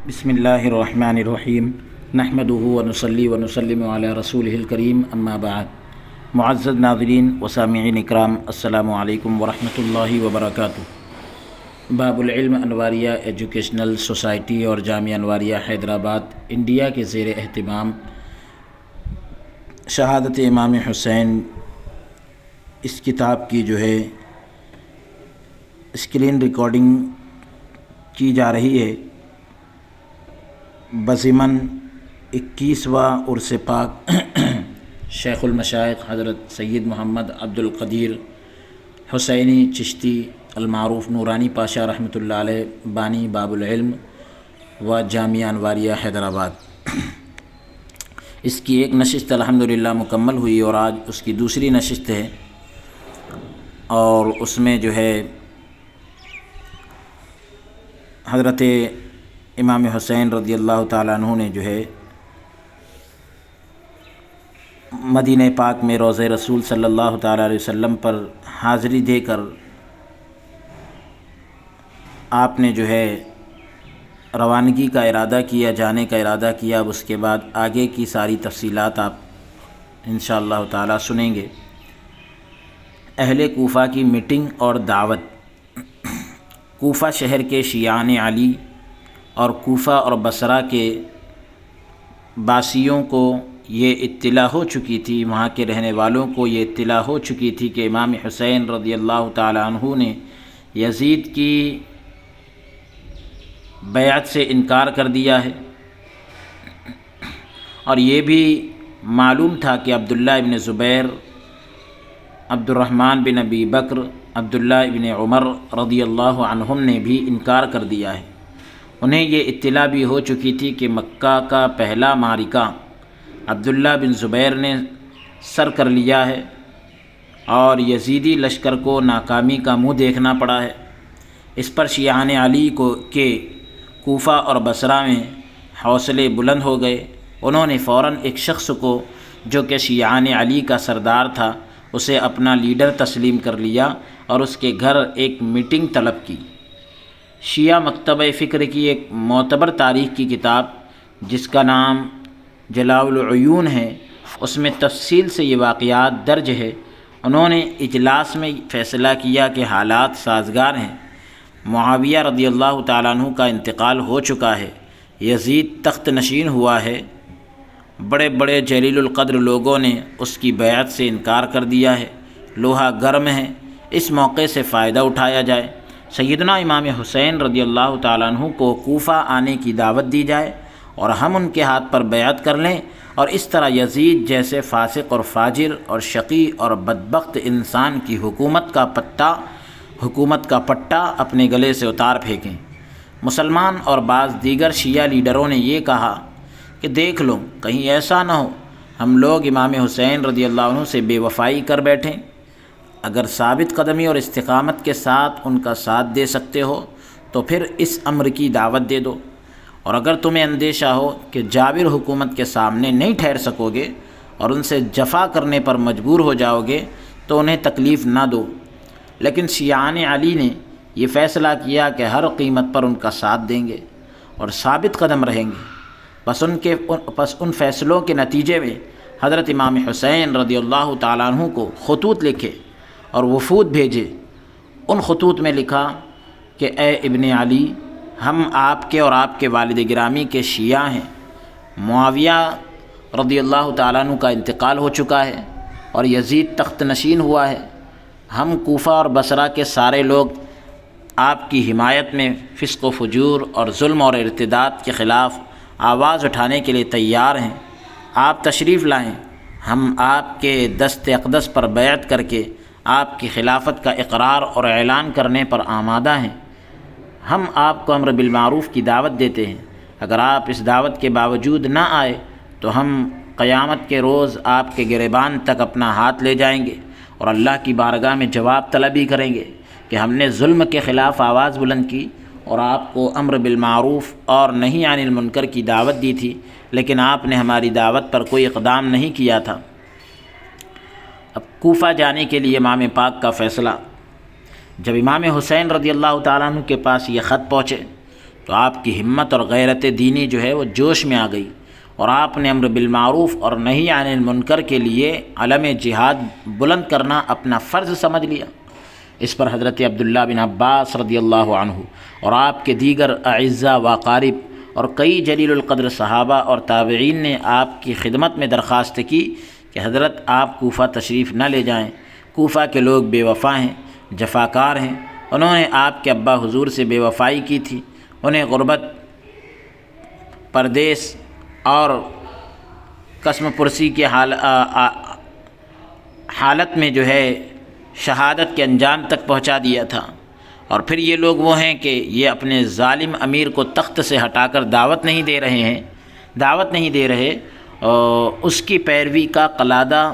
بسم اللہ الرحمن الرحیم نحمدہ ونصلی ونسلم علی رسولہ الکریم اما بعد۔ معزز ناظرین و سامعین اکرام، السلام علیکم ورحمۃ اللہ وبرکاتہ۔ باب العلم انواریہ ایجوکیشنل سوسائٹی اور جامعہ انواریہ حیدرآباد انڈیا کے زیر اہتمام شہادت امام حسین، اس کتاب کی اسکرین ریکارڈنگ کی جا رہی ہے بضمن 21واں عرس پاک شیخ المشائخ حضرت سید محمد عبد القدیر حسینی چشتی المعروف نورانی پاشا رحمۃ اللہ علیہ، بانی باب العلم و جامعہ انواریہ حیدرآباد۔ اس کی ایک نشست الحمدللہ مکمل ہوئی اور آج اس کی دوسری نشست ہے، اور اس میں حضرت امام حسین رضی اللہ تعالیٰ عنہ نے مدینہ پاک میں روضہ رسول صلی اللہ تعالیٰ علیہ وسلم پر حاضری دے کر آپ نے روانگی کا ارادہ کیا، جانے کا ارادہ کیا۔ اب اس کے بعد آگے کی ساری تفصیلات آپ انشاءاللہ تعالیٰ سنیں گے۔ اہل کوفہ کی میٹنگ اور دعوت۔ کوفہ شہر کے شیعان علی اور کوفہ اور بصرہ کے باسیوں کو یہ اطلاع ہو چکی تھی، وہاں کے رہنے والوں کو یہ اطلاع ہو چکی تھی کہ امام حسین رضی اللہ تعالی عنہ نے یزید کی بیعت سے انکار کر دیا ہے، اور یہ بھی معلوم تھا کہ عبداللہ ابن زبیر، عبد الرحمن بن ابی بکر، عبداللہ ابن عمر رضی اللہ عنہم نے بھی انکار کر دیا ہے۔ انہیں یہ اطلاع بھی ہو چکی تھی کہ مکہ کا پہلا معرکہ عبداللہ بن زبیر نے سر کر لیا ہے، اور یزیدی لشکر کو ناکامی کا منہ دیکھنا پڑا ہے۔ اس پر شیعان علی کے کوفہ اور بصرہ میں حوصلے بلند ہو گئے۔ انہوں نے فوراً ایک شخص کو جو کہ شیعان علی کا سردار تھا، اسے اپنا لیڈر تسلیم کر لیا اور اس کے گھر ایک میٹنگ طلب کی۔ شیعہ مکتبہ فکر کی ایک معتبر تاریخ کی کتاب جس کا نام جلاء العیون ہے، اس میں تفصیل سے یہ واقعات درج ہے۔ انہوں نے اجلاس میں فیصلہ کیا کہ حالات سازگار ہیں، معاویہ رضی اللہ تعالیٰ عنہ کا انتقال ہو چکا ہے، یزید تخت نشین ہوا ہے، بڑے بڑے جلیل القدر لوگوں نے اس کی بیعت سے انکار کر دیا ہے، لوہا گرم ہے، اس موقع سے فائدہ اٹھایا جائے۔ سیدنا امام حسین رضی اللہ تعالیٰ عنہ کو کوفہ آنے کی دعوت دی جائے اور ہم ان کے ہاتھ پر بیعت کر لیں، اور اس طرح یزید جیسے فاسق اور فاجر اور شقی اور بدبخت انسان کی حکومت کا پٹا اپنے گلے سے اتار پھینکیں۔ مسلمان اور بعض دیگر شیعہ لیڈروں نے یہ کہا کہ دیکھ لو، کہیں ایسا نہ ہو ہم لوگ امام حسین رضی اللہ عنہ سے بے وفائی کر بیٹھیں۔ اگر ثابت قدمی اور استقامت کے ساتھ ان کا ساتھ دے سکتے ہو تو پھر اس امر کی دعوت دے دو، اور اگر تمہیں اندیشہ ہو کہ جابر حکومت کے سامنے نہیں ٹھہر سکو گے اور ان سے جفا کرنے پر مجبور ہو جاؤ گے تو انہیں تکلیف نہ دو۔ لیکن شیعان علی نے یہ فیصلہ کیا کہ ہر قیمت پر ان کا ساتھ دیں گے اور ثابت قدم رہیں گے۔ پس ان فیصلوں کے نتیجے میں حضرت امام حسین رضی اللہ تعالیٰ عنہ کو خطوط لکھے اور وفود بھیجے۔ ان خطوط میں لکھا کہ اے ابن علی، ہم آپ کے اور آپ کے والد گرامی کے شیعہ ہیں، معاویہ رضی اللہ تعالیٰ عنہ کا انتقال ہو چکا ہے اور یزید تخت نشین ہوا ہے۔ ہم کوفہ اور بصرہ کے سارے لوگ آپ کی حمایت میں فسق و فجور اور ظلم اور ارتداد کے خلاف آواز اٹھانے کے لیے تیار ہیں۔ آپ تشریف لائیں، ہم آپ کے دست اقدس پر بیعت کر کے آپ کی خلافت کا اقرار اور اعلان کرنے پر آمادہ ہیں۔ ہم آپ کو امر بالمعروف کی دعوت دیتے ہیں، اگر آپ اس دعوت کے باوجود نہ آئے تو ہم قیامت کے روز آپ کے گریبان تک اپنا ہاتھ لے جائیں گے اور اللہ کی بارگاہ میں جواب طلبی کریں گے کہ ہم نے ظلم کے خلاف آواز بلند کی اور آپ کو امر بالمعروف اور نہی عن المنکر کی دعوت دی تھی، لیکن آپ نے ہماری دعوت پر کوئی اقدام نہیں کیا تھا۔ اب کوفہ جانے کے لیے امام پاک کا فیصلہ۔ جب امام حسین رضی اللہ تعالیٰ عنہ کے پاس یہ خط پہنچے تو آپ کی ہمت اور غیرت دینی جو ہے وہ جوش میں آ گئی، اور آپ نے امر بالمعروف اور نہی عن المنکر کے لیے علم جہاد بلند کرنا اپنا فرض سمجھ لیا۔ اس پر حضرت عبداللہ بن عباس رضی اللہ عنہ اور آپ کے دیگر اعزاء و اقارب اور کئی جلیل القدر صحابہ اور تابعین نے آپ کی خدمت میں درخواست کی کہ حضرت آپ کوفہ تشریف نہ لے جائیں، کوفہ کے لوگ بے وفا ہیں، جفاکار ہیں، انہوں نے آپ کے ابا حضور سے بے وفائی کی تھی، انہیں غربت، پردیس اور قسم پرسی کی حالت میں جو ہے شہادت کے انجام تک پہنچا دیا تھا، اور پھر یہ لوگ وہ ہیں کہ یہ اپنے ظالم امیر کو تخت سے ہٹا کر دعوت نہیں دے رہے، اور اس کی پیروی کا قلادہ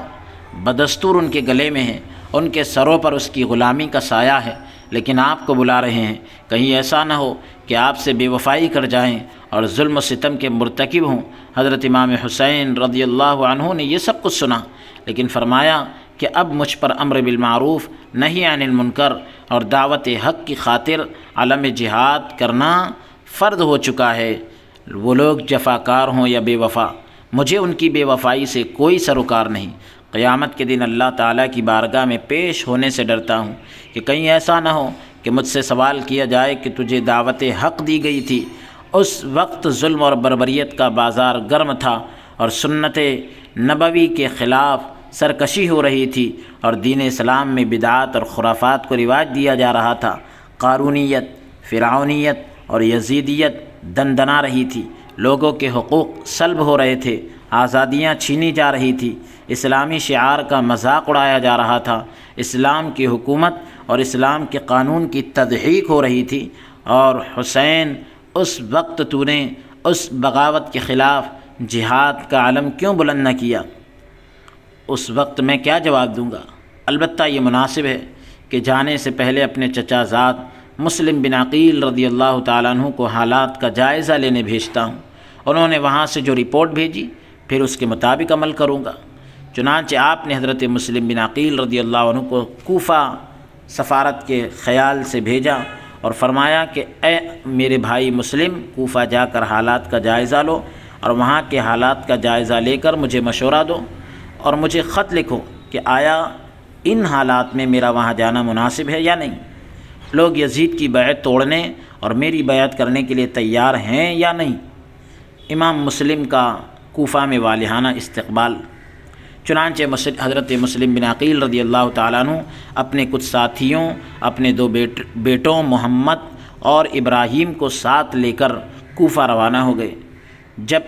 بدستور ان کے گلے میں ہے، ان کے سروں پر اس کی غلامی کا سایہ ہے، لیکن آپ کو بلا رہے ہیں، کہیں ایسا نہ ہو کہ آپ سے بے وفائی کر جائیں اور ظلم و ستم کے مرتکب ہوں۔ حضرت امام حسین رضی اللہ عنہ نے یہ سب کچھ سنا، لیکن فرمایا کہ اب مجھ پر امر بالمعروف نہی عن المنکر اور دعوت حق کی خاطر علم جہاد کرنا فرض ہو چکا ہے، وہ لوگ جفاکار ہوں یا بے وفا، مجھے ان کی بے وفائی سے کوئی سروکار نہیں۔ قیامت کے دن اللہ تعالیٰ کی بارگاہ میں پیش ہونے سے ڈرتا ہوں کہ کہیں ایسا نہ ہو کہ مجھ سے سوال کیا جائے کہ تجھے دعوت حق دی گئی تھی، اس وقت ظلم اور بربریت کا بازار گرم تھا اور سنت نبوی کے خلاف سرکشی ہو رہی تھی، اور دین اسلام میں بدعات اور خرافات کو رواج دیا جا رہا تھا، قارونیت، فرعونیت اور یزیدیت دندنا رہی تھی، لوگوں کے حقوق سلب ہو رہے تھے، آزادیاں چھینی جا رہی تھی، اسلامی شعار کا مذاق اڑایا جا رہا تھا، اسلام کی حکومت اور اسلام کے قانون کی تضحیک ہو رہی تھی، اور حسین اس وقت تو نے اس بغاوت کے خلاف جہاد کا علم کیوں بلند نہ کیا؟ اس وقت میں کیا جواب دوں گا؟ البتہ یہ مناسب ہے کہ جانے سے پہلے اپنے چچا زاد مسلم بن عقیل رضی اللہ تعالیٰ عنہ کو حالات کا جائزہ لینے بھیجتا ہوں، انہوں نے وہاں سے جو رپورٹ بھیجی پھر اس کے مطابق عمل کروں گا۔ چنانچہ آپ نے حضرت مسلم بن عقیل رضی اللہ عنہ کو کوفہ سفارت کے خیال سے بھیجا اور فرمایا کہ اے میرے بھائی مسلم، کوفہ جا کر حالات کا جائزہ لو اور وہاں کے حالات کا جائزہ لے کر مجھے مشورہ دو اور مجھے خط لکھو کہ آیا ان حالات میں میرا وہاں جانا مناسب ہے یا نہیں، لوگ یزید کی بیعت توڑنے اور میری بیعت کرنے کے لیے تیار ہیں یا نہیں۔ امام مسلم کا کوفہ میں والہانہ استقبال۔ چنانچہ حضرت مسلم بن عقیل رضی اللہ تعالیٰ عنہ اپنے کچھ ساتھیوں، اپنے دو بیٹوں محمد اور ابراہیم کو ساتھ لے کر کوفہ روانہ ہو گئے۔ جب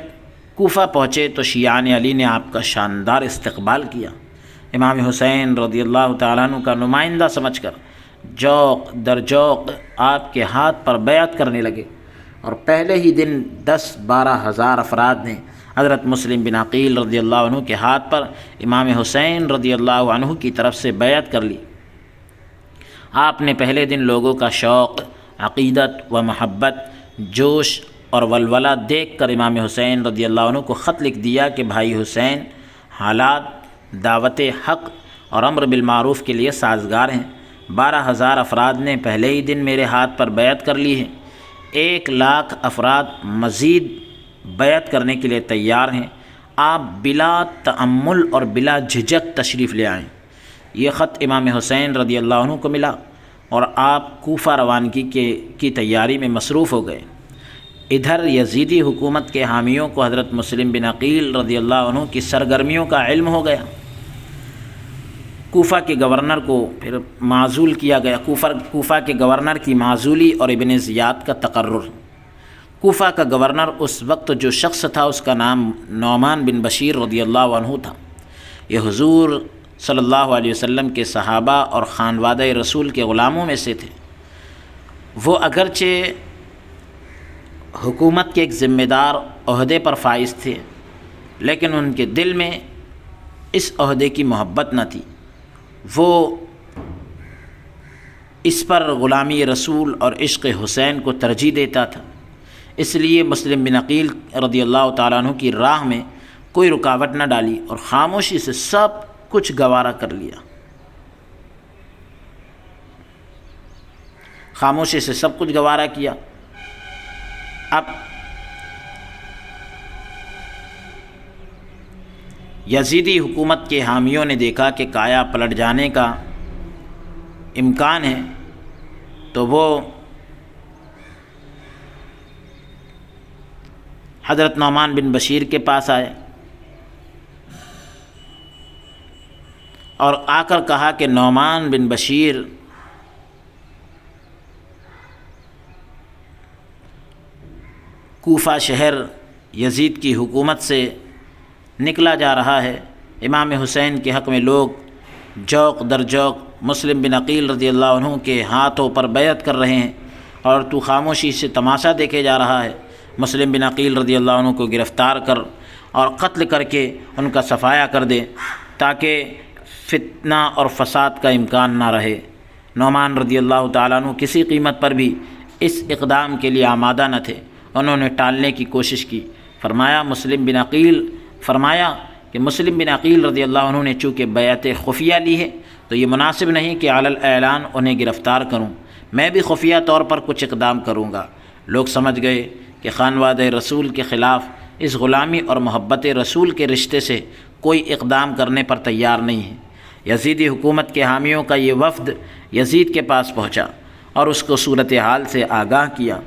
کوفہ پہنچے تو شیعان علی نے آپ کا شاندار استقبال کیا، امام حسین رضی اللہ تعالیٰ عنہ کا نمائندہ سمجھ کر جوق در جوق آپ کے ہاتھ پر بیعت کرنے لگے، اور پہلے ہی دن 10-12 ہزار افراد نے حضرت مسلم بن عقیل رضی اللہ عنہ کے ہاتھ پر امام حسین رضی اللہ عنہ کی طرف سے بیعت کر لی۔ آپ نے پہلے دن لوگوں کا شوق، عقیدت و محبت، جوش اور ولولہ دیکھ کر امام حسین رضی اللہ عنہ کو خط لکھ دیا کہ بھائی حسین، حالات دعوت حق اور امر بالمعروف کے لیے سازگار ہیں، 12 ہزار افراد نے پہلے ہی دن میرے ہاتھ پر بیعت کر لی ہے، 1 لاکھ افراد مزید بیعت کرنے کے لیے تیار ہیں، آپ بلا تأمل اور بلا جھجک تشریف لے آئیں۔ یہ خط امام حسین رضی اللہ عنہ کو ملا اور آپ کوفہ روانگی کی تیاری میں مصروف ہو گئے۔ ادھر یزیدی حکومت کے حامیوں کو حضرت مسلم بن عقیل رضی اللہ عنہ کی سرگرمیوں کا علم ہو گیا۔ کوفہ کے گورنر کو پھر معزول کیا گیا، کوفہ کے گورنر کی معزولی اور ابن زیاد کا تقرر۔ کوفہ کا گورنر اس وقت جو شخص تھا اس کا نام نعمان بن بشیر رضی اللہ عنہ تھا۔ یہ حضور صلی اللہ علیہ وسلم کے صحابہ اور خانوادہ رسول کے غلاموں میں سے تھے۔ وہ اگرچہ حکومت کے ایک ذمہ دار عہدے پر فائز تھے، لیکن ان کے دل میں اس عہدے کی محبت نہ تھی، وہ اس پر غلامی رسول اور عشق حسین کو ترجیح دیتا تھا۔ اس لیے مسلم بن عقیل رضی اللہ تعالیٰ عنہ کی راہ میں کوئی رکاوٹ نہ ڈالی اور خاموشی سے سب کچھ گوارا کر لیا، خاموشی سے سب کچھ گوارا کیا۔ اب یزیدی حکومت کے حامیوں نے دیکھا کہ کایا پلٹ جانے کا امکان ہے، تو وہ حضرت نعمان بن بشیر کے پاس آئے اور آ کر کہا کہ نعمان بن بشیر کوفہ شہر یزید کی حکومت سے نکلا جا رہا ہے، امام حسین کے حق میں لوگ جوق در جوق مسلم بن عقیل رضی اللہ عنہ کے ہاتھوں پر بیعت کر رہے ہیں اور تو خاموشی سے تماشا دیکھے جا رہا ہے۔ مسلم بن عقیل رضی اللہ عنہ کو گرفتار کر اور قتل کر کے ان کا صفایا کر دے تاکہ فتنہ اور فساد کا امکان نہ رہے۔ نعمان رضی اللہ تعالیٰ عنہ کسی قیمت پر بھی اس اقدام کے لیے آمادہ نہ تھے، انہوں نے ٹالنے کی کوشش کی۔ فرمایا کہ مسلم بن عقیل رضی اللہ عنہ نے چونکہ بیعت خفیہ لی ہے تو یہ مناسب نہیں کہ علی الاعلان انہیں گرفتار کروں، میں بھی خفیہ طور پر کچھ اقدام کروں گا۔ لوگ سمجھ گئے کہ خانوادہ رسول کے خلاف اس غلامی اور محبت رسول کے رشتے سے کوئی اقدام کرنے پر تیار نہیں ہے۔ یزیدی حکومت کے حامیوں کا یہ وفد یزید کے پاس پہنچا اور اس کو صورتحال سے آگاہ کیا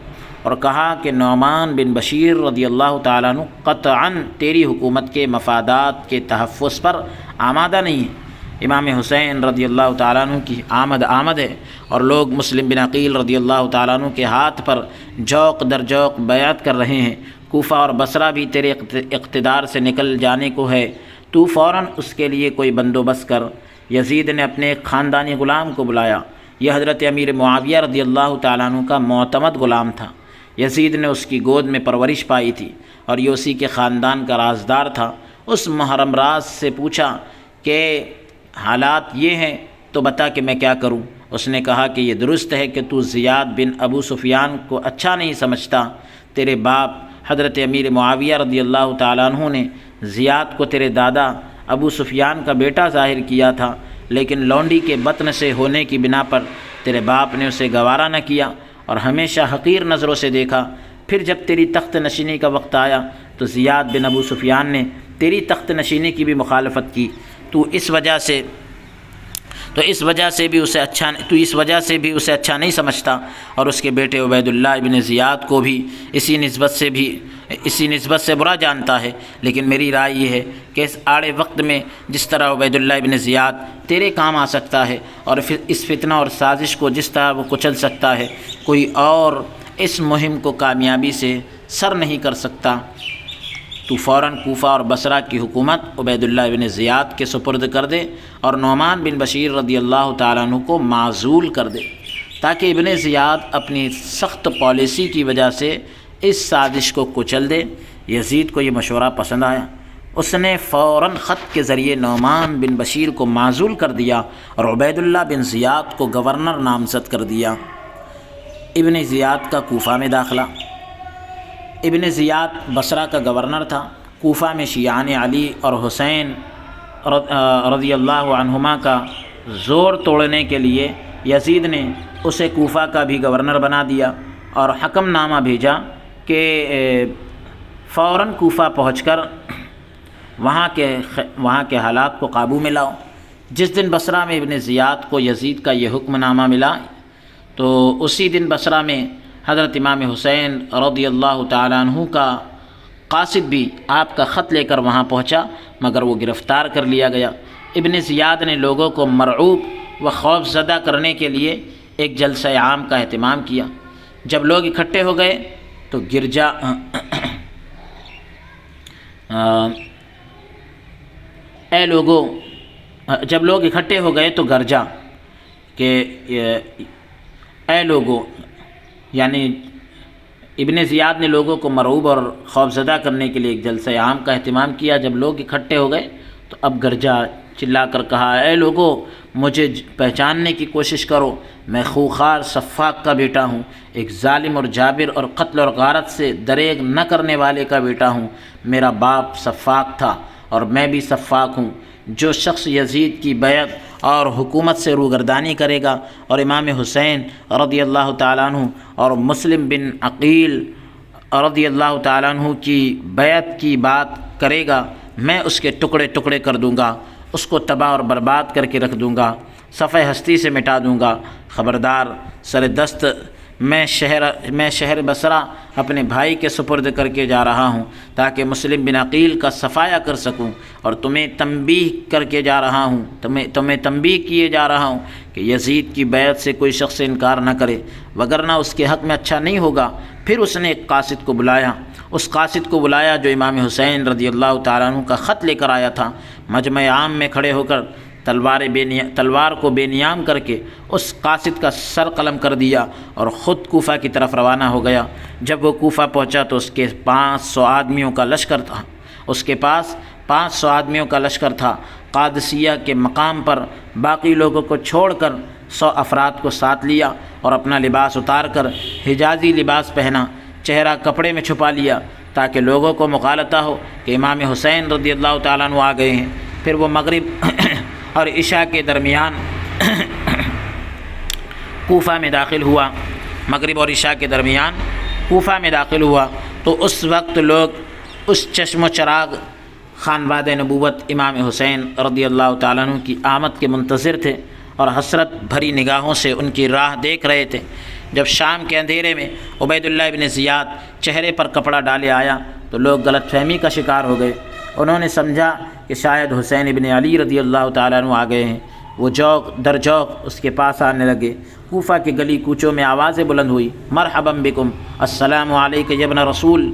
اور کہا کہ نعمان بن بشیر رضی اللہ تعالیٰ عنہ قطعاً تیری حکومت کے مفادات کے تحفظ پر آمادہ نہیں ہے۔ امام حسین رضی اللہ تعالیٰ عنہ کی آمد ہے اور لوگ مسلم بن عقیل رضی اللہ تعالیٰ عنہ کے ہاتھ پر جوق در جوق بیعت کر رہے ہیں۔ کوفہ اور بصرہ بھی تیرے اقتدار سے نکل جانے کو ہے، تو فوراً اس کے لیے کوئی بندوبست کر۔ یزید نے اپنے ایک خاندانی غلام کو بلایا، یہ حضرت امیر معاویہ رضی اللہ تعالیٰ عنہ کا معتمد غلام تھا۔ یزید نے اس کی گود میں پرورش پائی تھی اور یہ اسی کے خاندان کا رازدار تھا۔ اس محرم راز سے پوچھا کہ حالات یہ ہیں تو بتا کہ میں کیا کروں۔ اس نے کہا کہ یہ درست ہے کہ تو زیاد بن ابو سفیان کو اچھا نہیں سمجھتا، تیرے باپ حضرت امیر معاویہ رضی اللہ تعالیٰ عنہ نے زیاد کو تیرے دادا ابو سفیان کا بیٹا ظاہر کیا تھا، لیکن لونڈی کے بطن سے ہونے کی بنا پر تیرے باپ نے اسے گوارا نہ کیا اور ہمیشہ حقیر نظروں سے دیکھا۔ پھر جب تیری تخت نشینی کا وقت آیا تو زیاد بن ابو سفیان نے تیری تخت نشینی کی بھی مخالفت کی، تو اس وجہ سے بھی اسے اچھا نہیں سمجھتا اور اس کے بیٹے عبید اللہ ابن زیاد کو بھی اسی نسبت سے برا جانتا ہے۔ لیکن میری رائے یہ ہے کہ اس آڑے وقت میں جس طرح عبید اللہ ابن زیاد تیرے کام آ سکتا ہے اور پھر اس فتنہ اور سازش کو جس طرح وہ کچل سکتا ہے، کوئی اور اس مہم کو کامیابی سے سر نہیں کر سکتا۔ تو فوراً کوفہ اور بصرہ کی حکومت عبید اللہ بن زیاد کے سپرد کر دے اور نعمان بن بشیر رضی اللہ تعالیٰ عنہ کو معزول کر دے تاکہ ابن زیاد اپنی سخت پالیسی کی وجہ سے اس سازش کو کچل دے۔ یزید کو یہ مشورہ پسند آیا، اس نے فوراً خط کے ذریعے نعمان بن بشیر کو معزول کر دیا اور عبید اللہ بن زیاد کو گورنر نامزد کر دیا۔ ابن زیاد کا کوفہ میں داخلہ۔ ابن زیاد بصرہ کا گورنر تھا۔ کوفہ میں شیعان علی اور حسین رضی اللہ عنہما کا زور توڑنے کے لیے یزید نے اسے کوفہ کا بھی گورنر بنا دیا اور حکم نامہ بھیجا کہ فوراً کوفہ پہنچ کر وہاں کے حالات کو قابو میں لاؤ۔ جس دن بصرہ میں ابن زیاد کو یزید کا یہ حکم نامہ ملا تو اسی دن بصرہ میں حضرت امام حسین رضی اللہ تعالیٰ عنہ کا قاصد بھی آپ کا خط لے کر وہاں پہنچا، مگر وہ گرفتار کر لیا گیا۔ ابن زیاد نے لوگوں کو مرعوب و خوف زدہ کرنے کے لیے ایک جلسہ عام کا اہتمام کیا۔ جب لوگ اکٹھے ہو گئے تو جب لوگ اکٹھے ہو گئے تو گرجا کہ اے لوگوں، یعنی ابن زیاد نے لوگوں کو مرعوب اور خوفزدہ کرنے کے لیے ایک جلسہ عام کا اہتمام کیا۔ جب لوگ اکٹھے ہو گئے تو اب گرجا چلا کر کہا، اے لوگوں، مجھے پہچاننے کی کوشش کرو، میں خوخار صفاق کا بیٹا ہوں، ایک ظالم اور جابر اور قتل اور غارت سے دریغ نہ کرنے والے کا بیٹا ہوں۔ میرا باپ صفاق تھا اور میں بھی صفاق ہوں۔ جو شخص یزید کی بیعت اور حکومت سے روگردانی کرے گا اور امام حسین رضی اللہ تعالیٰ عنہ اور مسلم بن عقیل رضی اللہ تعالیٰ عنہ کی بیعت کی بات کرے گا میں اس کے ٹکڑے ٹکڑے کر دوں گا، اس کو تباہ اور برباد کر کے رکھ دوں گا، صفحہ ہستی سے مٹا دوں گا۔ خبردار، سر دست میں شہر بصرہ اپنے بھائی کے سپرد کر کے جا رہا ہوں تاکہ مسلم بن عقیل کا صفایا کر سکوں، اور تمہیں تنبیہ کر کے جا رہا ہوں، تمہیں تنبیہ کیے جا رہا ہوں کہ یزید کی بیعت سے کوئی شخص انکار نہ کرے، وگرنہ اس کے حق میں اچھا نہیں ہوگا۔ پھر اس نے ایک قاصد کو بلایا، اس قاصد کو بلایا جو امام حسین رضی اللہ تعالیٰ عنہ کا خط لے کر آیا تھا۔ مجمع عام میں کھڑے ہو کر تلوار کو بے نیام کر کے اس قاصد کا سر قلم کر دیا اور خود کوفہ کی طرف روانہ ہو گیا۔ جب وہ کوفہ پہنچا تو اس کے 500 آدمیوں کا لشکر تھا، اس کے پاس 500 آدمیوں کا لشکر تھا۔ قادسیہ کے مقام پر باقی لوگوں کو چھوڑ کر 100 افراد کو ساتھ لیا اور اپنا لباس اتار کر حجازی لباس پہنا، چہرہ کپڑے میں چھپا لیا تاکہ لوگوں کو مغالطہ ہو کہ امام حسین رضی اللہ تعالیٰ عنہ آ گئے ہیں۔ پھر وہ مغرب اور عشاء کے درمیان کوفہ میں داخل ہوا، مغرب اور عشاء کے درمیان کوفہ میں داخل ہوا تو اس وقت لوگ اس چشم و چراغ خانواد نبوت امام حسین رضی اللہ تعالیٰ عنہ کی آمد کے منتظر تھے اور حسرت بھری نگاہوں سے ان کی راہ دیکھ رہے تھے۔ جب شام کے اندھیرے میں عبید اللہ بن زیاد چہرے پر کپڑا ڈالے آیا تو لوگ غلط فہمی کا شکار ہو گئے۔ انہوں نے سمجھا کہ شاید حسین ابن علی رضی اللہ تعالیٰ عنہ آ گئے ہیں۔ وہ جوق در جوق اس کے پاس آنے لگے۔ کوفہ کے گلی کوچوں میں آوازیں بلند ہوئی، مرحبا بکم، السلام علیک یا ابن رسول،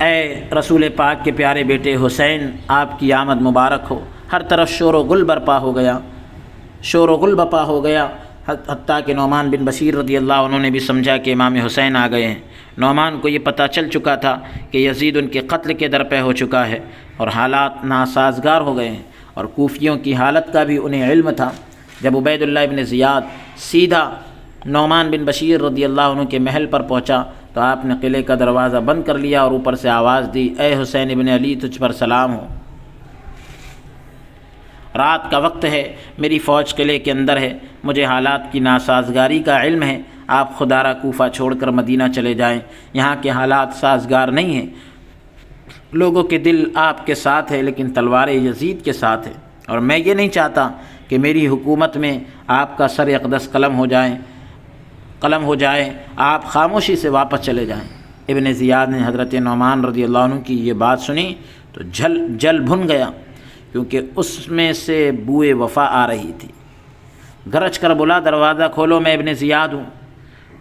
اے رسول پاک کے پیارے بیٹے حسین، آپ کی آمد مبارک ہو۔ ہر طرف شور و غل برپا ہو گیا، حتیٰ کہ نعمان بن بشیر رضی اللہ عنہ نے بھی سمجھا کہ امام حسین آ گئے ہیں۔ نعمان کو یہ پتہ چل چکا تھا کہ یزید ان کے قتل کے درپے ہو چکا ہے اور حالات ناسازگار ہو گئے ہیں، اور کوفیوں کی حالت کا بھی انہیں علم تھا۔ جب عبید اللہ بن زیاد سیدھا نعمان بن بشیر رضی اللہ عنہ کے محل پر پہنچا تو آپ نے قلعے کا دروازہ بند کر لیا اور اوپر سے آواز دی، اے حسین ابن علی، تجھ پر سلام ہو۔ رات کا وقت ہے، میری فوج قلعے کے اندر ہے، مجھے حالات کی ناسازگاری کا علم ہے، آپ خدا را کوفہ چھوڑ کر مدینہ چلے جائیں، یہاں کے حالات سازگار نہیں ہیں، لوگوں کے دل آپ کے ساتھ ہے لیکن تلوار یزید کے ساتھ ہے، اور میں یہ نہیں چاہتا کہ میری حکومت میں آپ کا سر اقدس قلم ہو جائے، آپ خاموشی سے واپس چلے جائیں۔ ابن زیاد نے حضرت نعمان رضی اللہ عنہ کی یہ بات سنی تو جل بھن گیا، کیونکہ اس میں سے بوئے وفا آ رہی تھی۔ گرج کر بولا، دروازہ کھولو، میں ابن زیاد ہوں۔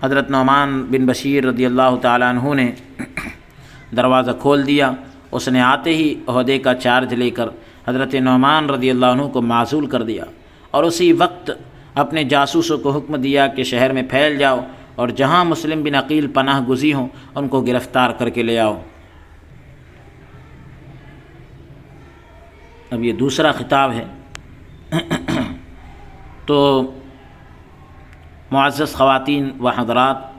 حضرت نعمان بن بشیر رضی اللہ تعالیٰ عنہ نے دروازہ کھول دیا۔ اس نے آتے ہی عہدے کا چارج لے کر حضرت نعمان رضی اللہ عنہ کو معزول کر دیا، اور اسی وقت اپنے جاسوسوں کو حکم دیا کہ شہر میں پھیل جاؤ اور جہاں مسلم بن عقیل پناہ گزی ہوں ان کو گرفتار کر کے لے آؤ۔ اب یہ دوسرا خطاب ہے۔ تو معزز خواتین و حضرات،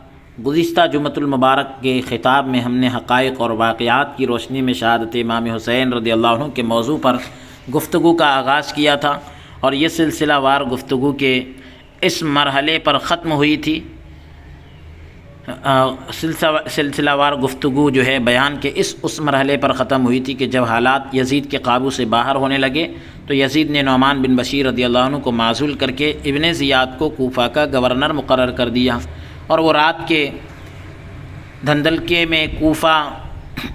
گزشتہ جمعۃ المبارک کے خطاب میں ہم نے حقائق اور واقعات کی روشنی میں شہادت امام حسین رضی اللہ عنہ کے موضوع پر گفتگو کا آغاز کیا تھا، اور یہ سلسلہ وار گفتگو کے اس مرحلے پر ختم ہوئی تھی۔ سلسلہ وار گفتگو جو ہے بیان کے اس مرحلے پر ختم ہوئی تھی کہ جب حالات یزید کے قابو سے باہر ہونے لگے تو یزید نے نعمان بن بشیر رضی اللہ عنہ کو معزول کر کے ابن زیاد کو کوفہ کا گورنر مقرر کر دیا، اور وہ رات کے دھندلکے میں کوفہ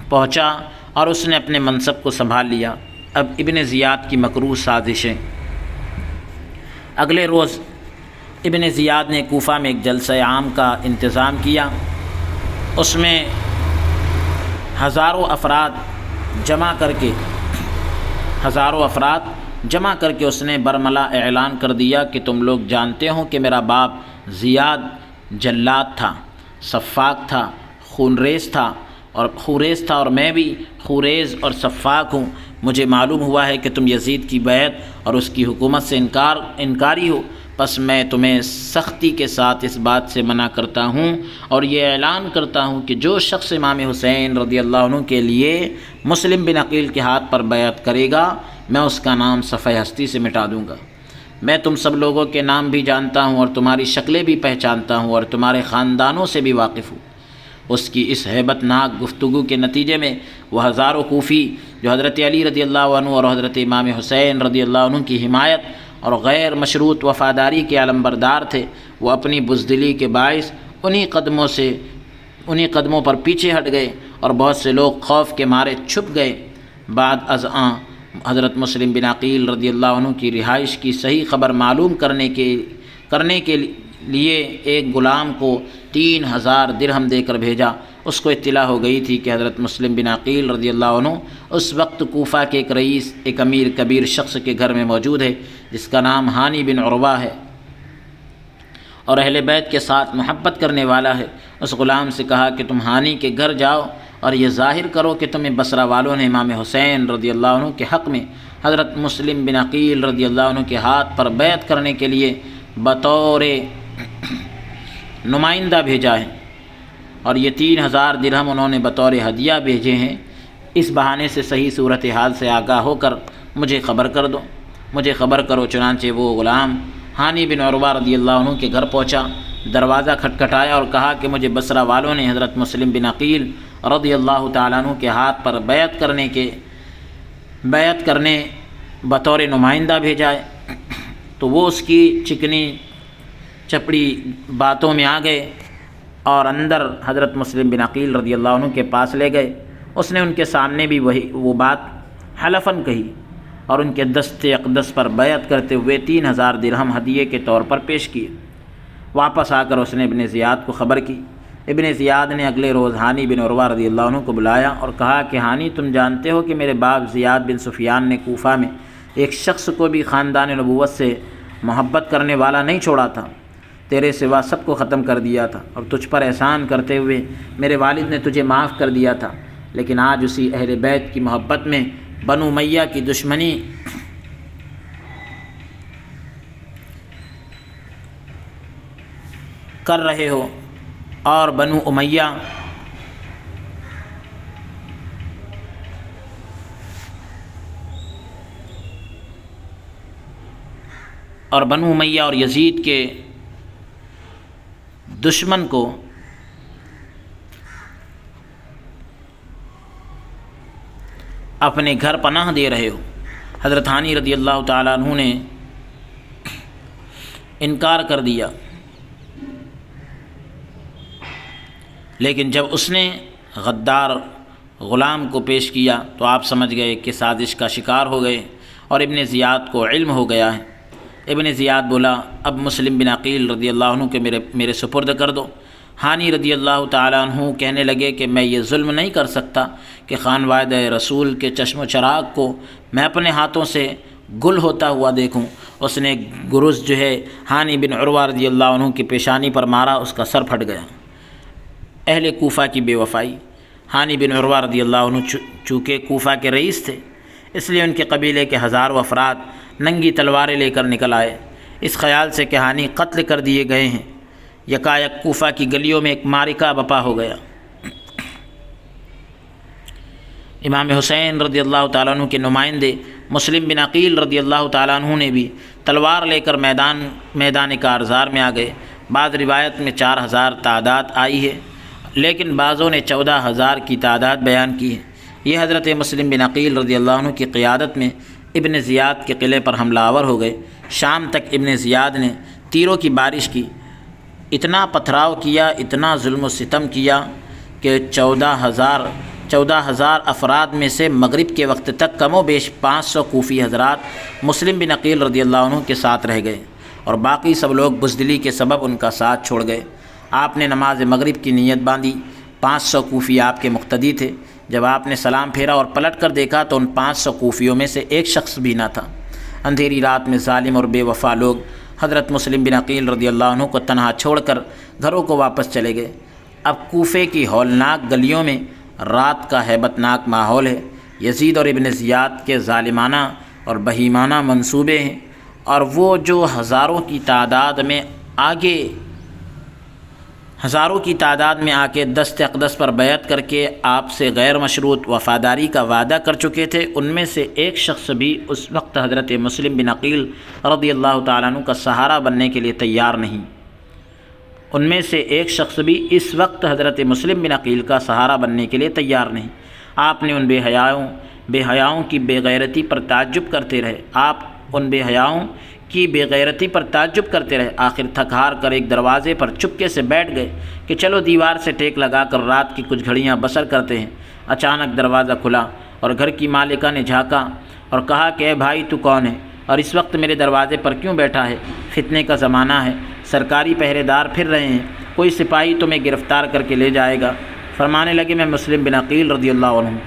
پہنچا اور اس نے اپنے منصب کو سنبھال لیا۔ اب ابن زیاد کی مکروہ سازشیں۔ اگلے روز ابن زیاد نے کوفہ میں ایک جلسہ عام کا انتظام کیا، اس میں ہزاروں افراد جمع کر کے اس نے برملا اعلان کر دیا کہ تم لوگ جانتے ہو کہ میرا باپ زیاد جلاد تھا، سفاک تھا، خونریز تھا اور میں بھی خوریز اور سفاک ہوں۔ مجھے معلوم ہوا ہے کہ تم یزید کی بیعت اور اس کی حکومت سے انکاری ہو، پس میں تمہیں سختی کے ساتھ اس بات سے منع کرتا ہوں اور یہ اعلان کرتا ہوں کہ جو شخص امام حسین رضی اللہ عنہ کے لیے مسلم بن عقیل کے ہاتھ پر بیعت کرے گا میں اس کا نام صفحہ ہستی سے مٹا دوں گا۔ میں تم سب لوگوں کے نام بھی جانتا ہوں اور تمہاری شکلیں بھی پہچانتا ہوں اور تمہارے خاندانوں سے بھی واقف ہوں۔ اس کی اس ہیبت ناک گفتگو کے نتیجے میں وہ ہزاروں کوفی جو حضرت علی رضی اللہ عنہ اور حضرت امام حسین رضی اللہ عنہ کی حمایت اور غیر مشروط وفاداری کے علمبردار تھے، وہ اپنی بزدلی کے باعث انہی قدموں پر پیچھے ہٹ گئے اور بہت سے لوگ خوف کے مارے چھپ گئے۔ بعد از آن حضرت مسلم بن عقیل رضی اللہ عنہ کی رہائش کی صحیح خبر معلوم کرنے کے لیے ایک غلام کو 3000 درہم دے کر بھیجا۔ اس کو اطلاع ہو گئی تھی کہ حضرت مسلم بن عقیل رضی اللہ عنہ اس وقت کوفہ کے ایک رئیس، ایک امیر کبیر شخص کے گھر میں موجود ہے جس کا نام ہانی بن عروہ ہے اور اہل بیت کے ساتھ محبت کرنے والا ہے۔ اس غلام سے کہا کہ تم ہانی کے گھر جاؤ اور یہ ظاہر کرو کہ تمہیں بصرہ والوں نے امام حسین رضی اللہ عنہ کے حق میں حضرت مسلم بن عقیل رضی اللہ عنہ کے ہاتھ پر بیعت کرنے کے لیے بطور نمائندہ بھیجا ہے، اور یہ 3000 درہم انہوں نے بطور ہدیہ بھیجے ہیں۔ اس بہانے سے صحیح صورتحال سے آگاہ ہو کر مجھے خبر کر دو، مجھے خبر کرو۔ چنانچہ وہ غلام ہانی بن عروہ رضی اللہ عنہ کے گھر پہنچا، دروازہ کھٹکھٹایا اور کہا کہ مجھے بصرہ والوں نے حضرت مسلم بن عقیل رضی اللہ تعالیٰ عنہ کے ہاتھ پر بیعت کرنے بطور نمائندہ بھیجا ہے۔ تو وہ اس کی چکنی چپڑی باتوں میں آ گئے اور اندر حضرت مسلم بن عقیل رضی اللہ عنہ کے پاس لے گئے۔ اس نے ان کے سامنے بھی وہ بات حلفاً کہی اور ان کے دست اقدس پر بیعت کرتے ہوئے 3000 درہم ہدیے کے طور پر پیش کیے۔ واپس آ کر اس نے ابن زیاد کو خبر کی۔ ابن زیاد نے اگلے روز ہانی بن عروہ رضی اللہ عنہ کو بلایا اور کہا کہ ہانی، تم جانتے ہو کہ میرے باپ زیاد بن سفیان نے کوفہ میں ایک شخص کو بھی خاندان نبوت سے محبت کرنے والا نہیں چھوڑا تھا، تیرے سوا سب کو ختم کر دیا تھا، اور تجھ پر احسان کرتے ہوئے میرے والد نے تجھے معاف کر دیا تھا، لیکن آج اسی اہل بیت کی محبت میں بنو امیہ کی دشمنی کر رہے ہو، اور بنو امیہ اور یزید کے دشمن کو اپنے گھر پناہ دے رہے ہو۔ حضرت ہانی رضی اللہ تعالیٰ عنہ نے انکار کر دیا، لیکن جب اس نے غدار غلام کو پیش کیا تو آپ سمجھ گئے کہ سازش کا شکار ہو گئے اور ابن زیاد کو علم ہو گیا ہے۔ ابن زیاد بولا، اب مسلم بن عقیل رضی اللہ عنہ کے میرے سپرد کر دو۔ ہانی رضی اللہ تعالیٰ عنہ کہنے لگے کہ میں یہ ظلم نہیں کر سکتا کہ خانوادہ رسول کے چشم و چراغ کو میں اپنے ہاتھوں سے گل ہوتا ہوا دیکھوں۔ اس نے گرز جو ہے ہانی بن عروہ رضی اللہ عنہ کی پیشانی پر مارا، اس کا سر پھٹ گیا۔ اہل کوفہ کی بے وفائی۔ ہانی بن عروہ رضی اللہ عنہ چونکہ کوفہ کے رئیس تھے، اس لیے ان کے قبیلے کے ہزاروں افراد ننگی تلواریں لے کر نکل آئے، اس خیال سے کہ ہانی قتل کر دیے گئے ہیں۔ یکایک کوفہ کی گلیوں میں ایک معرکہ بپا ہو گیا۔ امام حسین رضی اللہ تعالیٰ عنہ کے نمائندے مسلم بن عقیل رضی اللہ تعالیٰ عنہ نے بھی تلوار لے کر میدان کارزار میں آ گئے۔ بعض روایت میں 4000 تعداد آئی ہے، لیکن بعضوں نے 14000 کی تعداد بیان کی ہے۔ یہ حضرت مسلم بن عقیل رضی اللہ عنہ کی قیادت میں ابن زیاد کے قلعے پر حملہ آور ہو گئے۔ شام تک ابن زیاد نے تیروں کی بارش کی، اتنا پتھراؤ کیا، اتنا ظلم و ستم کیا کہ 14000 افراد میں سے مغرب کے وقت تک کم و بیش 500 کوفی حضرات مسلم بن عقیل رضی اللہ عنہ کے ساتھ رہ گئے، اور باقی سب لوگ بزدلی کے سبب ان کا ساتھ چھوڑ گئے۔ آپ نے نماز مغرب کی نیت باندھی، 500 کوفی آپ کے مقتدی تھے۔ جب آپ نے سلام پھیرا اور پلٹ کر دیکھا تو ان 500 کوفیوں میں سے ایک شخص بھی نہ تھا۔ اندھیری رات میں ظالم اور بے وفا لوگ حضرت مسلم بن عقیل رضی اللہ عنہ کو تنہا چھوڑ کر گھروں کو واپس چلے گئے۔ اب کوفے کی ہولناک گلیوں میں رات کا ہیبت ناک ماحول ہے۔ یزید اور ابن زیاد کے ظالمانہ اور بہیمانہ منصوبے ہیں، اور وہ جو ہزاروں کی تعداد میں آ کے دست اقدس پر بیعت کر کے آپ سے غیر مشروط وفاداری کا وعدہ کر چکے تھے، ان میں سے ایک شخص بھی اس وقت حضرت مسلم بن عقیل رضی اللہ تعالیٰ عنہ کا سہارا بننے کے لیے تیار نہیں۔ ان میں سے ایک شخص بھی اس وقت حضرت مسلم بن عقیل کا سہارا بننے کے لیے تیار نہیں۔ آپ نے ان بے حیاؤں کی بے غیرتی پر تعجب کرتے رہے آخر تھک ہار کر ایک دروازے پر چپکے سے بیٹھ گئے کہ چلو دیوار سے ٹیک لگا کر رات کی کچھ گھڑیاں بسر کرتے ہیں۔ اچانک دروازہ کھلا اور گھر کی مالکہ نے جھانکا اور کہا کہ اے بھائی تو کون ہے اور اس وقت میرے دروازے پر کیوں بیٹھا ہے؟ فتنے کا زمانہ ہے، سرکاری پہرے دار پھر رہے ہیں، کوئی سپاہی تمہیں گرفتار کر کے لے جائے گا۔ فرمانے لگے میں مسلم بن عقیل رضی اللہ عنہ ہوں،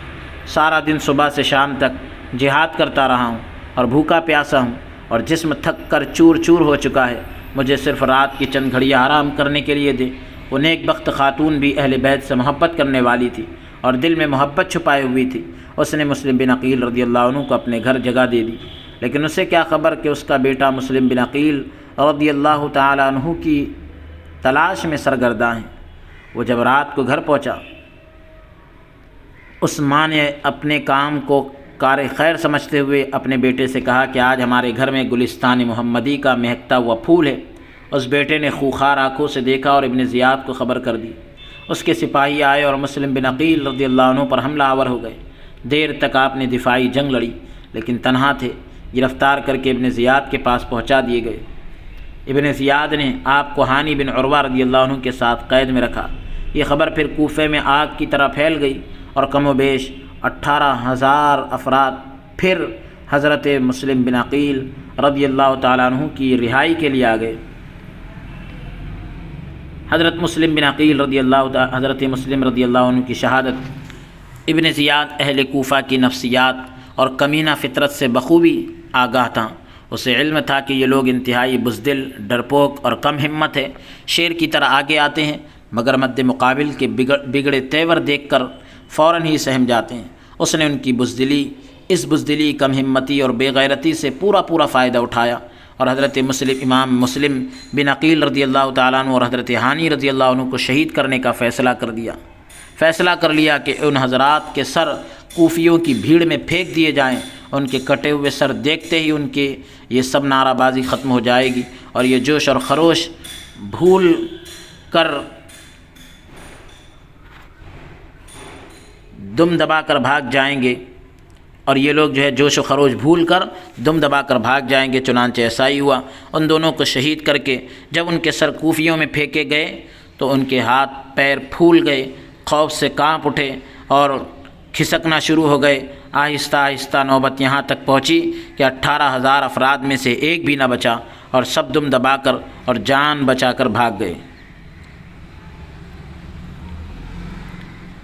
سارا دن صبح سے شام تک جہاد کرتا رہا ہوں اور بھوکا پیاسا ہوں اور جسم تھک کر چور چور ہو چکا ہے، مجھے صرف رات کی چند گھڑیاں آرام کرنے کے لیے دے۔ وہ نیک بخت خاتون بھی اہل بیت سے محبت کرنے والی تھی اور دل میں محبت چھپائے ہوئی تھی۔ اس نے مسلم بن عقیل رضی اللہ عنہ کو اپنے گھر جگہ دے دی، لیکن اسے کیا خبر کہ اس کا بیٹا مسلم بن عقیل رضی اللہ تعالی عنہ کی تلاش میں سرگرداں ہے۔ وہ جب رات کو گھر پہنچا، اس ماں نے اپنے کام کو کار خیر سمجھتے ہوئے اپنے بیٹے سے کہا کہ آج ہمارے گھر میں گلستان محمدی کا مہکتا ہوا پھول ہے۔ اس بیٹے نے خوخار آنکھوں سے دیکھا اور ابن زیاد کو خبر کر دی۔ اس کے سپاہی آئے اور مسلم بن عقیل رضی اللہ عنہ پر حملہ آور ہو گئے۔ دیر تک آپ نے دفاعی جنگ لڑی لیکن تنہا تھے۔ گرفتار کر کے ابن زیاد کے پاس پہنچا دیے گئے۔ ابن زیاد نے آپ کو ہانی بن عروہ رضی اللہ عنہ کے ساتھ قید میں رکھا۔ یہ خبر پھر کوفے میں آگ کی طرح پھیل گئی اور کم و بیش 18,000 افراد پھر حضرت مسلم بن عقیل رضی اللہ تعالیٰ عنہ کی رہائی کے لیے آ گئے۔ حضرت مسلم رضی اللہ عنہ کی شہادت۔ ابن زیاد اہل کوفہ کی نفسیات اور کمینہ فطرت سے بخوبی آگاہ تھا۔ اسے علم تھا کہ یہ لوگ انتہائی بزدل، ڈرپوک اور کم ہمت ہے، شیر کی طرح آگے آتے ہیں مگر مد مقابل کے بگڑے تیور دیکھ کر فوراً ہی سہم جاتے ہیں۔ اس نے ان کی اس بزدلی، کم ہمتی اور بے غیرتی سے پورا فائدہ اٹھایا اور حضرت امام مسلم بن عقیل رضی اللہ تعالیٰ عنہ اور حضرت ہانی رضی اللہ عنہ کو شہید کرنے کا فیصلہ کر لیا کہ ان حضرات کے سر کوفیوں کی بھیڑ میں پھینک دیے جائیں۔ ان کے کٹے ہوئے سر دیکھتے ہی ان کے یہ سب نعرہ بازی ختم ہو جائے گی اور یہ جوش اور خروش بھول کر دم دبا کر بھاگ جائیں گے چنانچہ ایسا ہی ہوا۔ ان دونوں کو شہید کر کے جب ان کے سر کوفیوں میں پھینکے گئے تو ان کے ہاتھ پیر پھول گئے، خوف سے کانپ اٹھے اور کھسکنا شروع ہو گئے۔ آہستہ آہستہ نوبت یہاں تک پہنچی کہ 18,000 افراد میں سے ایک بھی نہ بچا اور سب دم دبا کر اور جان بچا کر بھاگ گئے۔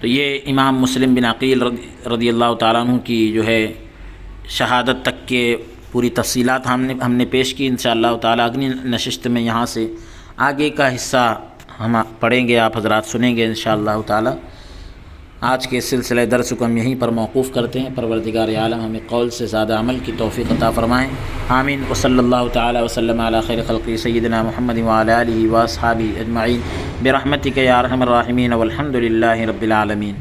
تو یہ امام مسلم بن عقیل رضی اللہ تعالیٰ عنہ کی جو ہے شہادت تک کے پوری تفصیلات ہم نے پیش کی۔ انشاءاللہ تعالیٰ اگلی نشست میں یہاں سے آگے کا حصہ ہم پڑھیں گے، آپ حضرات سنیں گے انشاءاللہ تعالیٰ۔ آج کے سلسلہ درس کو ہم یہیں پر موقوف کرتے ہیں۔ پروردگار عالم ہمیں قول سے زیادہ عمل کی توفیق عطا فرمائیں، آمین۔ وصلی اللہ تعالیٰ وسلم علی خیر خلقہ سیدنا محمد وعلی آلہ واصحابہ اجمعین برحمتک یا ارحم الراحمین والحمد للہ رب العالمین۔